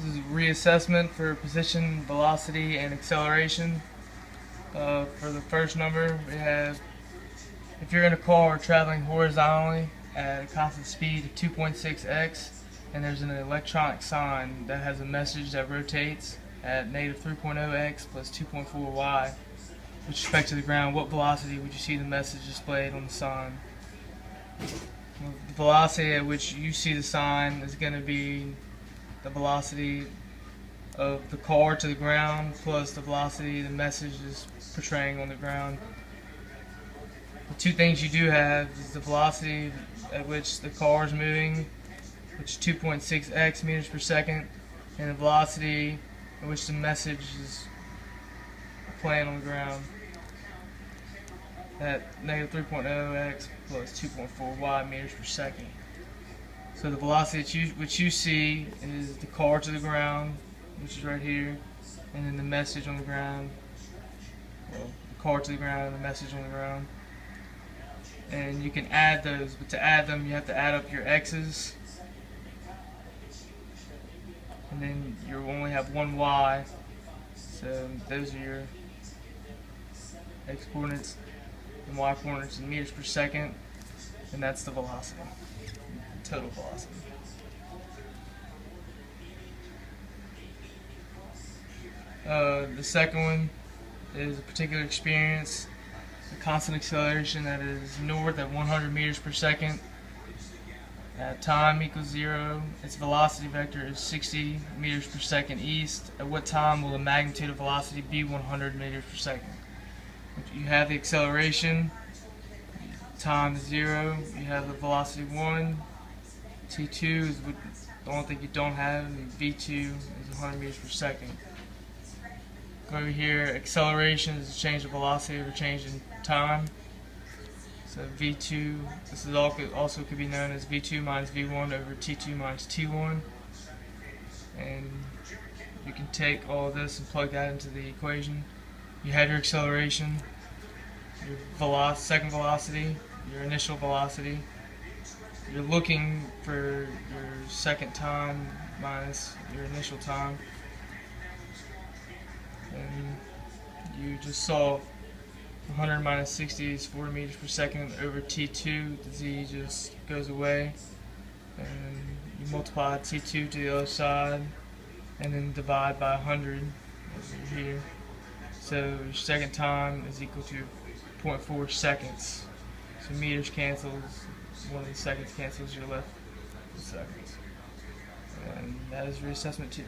This is reassessment for position, velocity, and acceleration. For the first number, we have if you're in a car traveling horizontally at a constant speed of 2.6x, and there's an electronic sign that has a message that rotates at -3.0x plus 2.4y with respect to the ground, what velocity would you see the message displayed on the sign? The velocity at which you see the sign is going to be the velocity of the car to the ground plus the velocity the message is portraying on the ground. The two things you do have is the velocity at which the car is moving, which is 2.6x meters per second, and the velocity at which the message is playing on the ground at -3.0x plus 2.4y meters per second. So the velocity which you see is the car to the ground, which is right here, and then the message on the ground. Well, the car to the ground and the message on the ground. And you can add those, but to add them you have to add up your x's, and then you only have one y. So those are your x coordinates and y coordinates in meters per second, and that's the velocity, total velocity. The second one is a particular experience, a constant acceleration that is north at 100 meters per second at time equals 0. Its velocity vector is 60 meters per second east. At what time will the magnitude of velocity be 100 meters per second? You have the acceleration, time is 0, you have the velocity 1, t2 is the only thing you don't have, and v2 is 100 meters per second. Go over here, acceleration is a change of velocity over change in time. So v2, this is also could be known as v2 minus v1 over t2 minus t1. And you can take all of this and plug that into the equation. You have your acceleration, your second velocity, your initial velocity. You're looking for your second time minus your initial time. And you just solve 100 minus 60 is 40 meters per second over t2. The z just goes away. And you multiply t2 to the other side and then divide by 100 over here. So your second time is equal to 0.4 seconds. So meters cancels, one of the seconds cancels, you're left with seconds. And that is reassessment 2.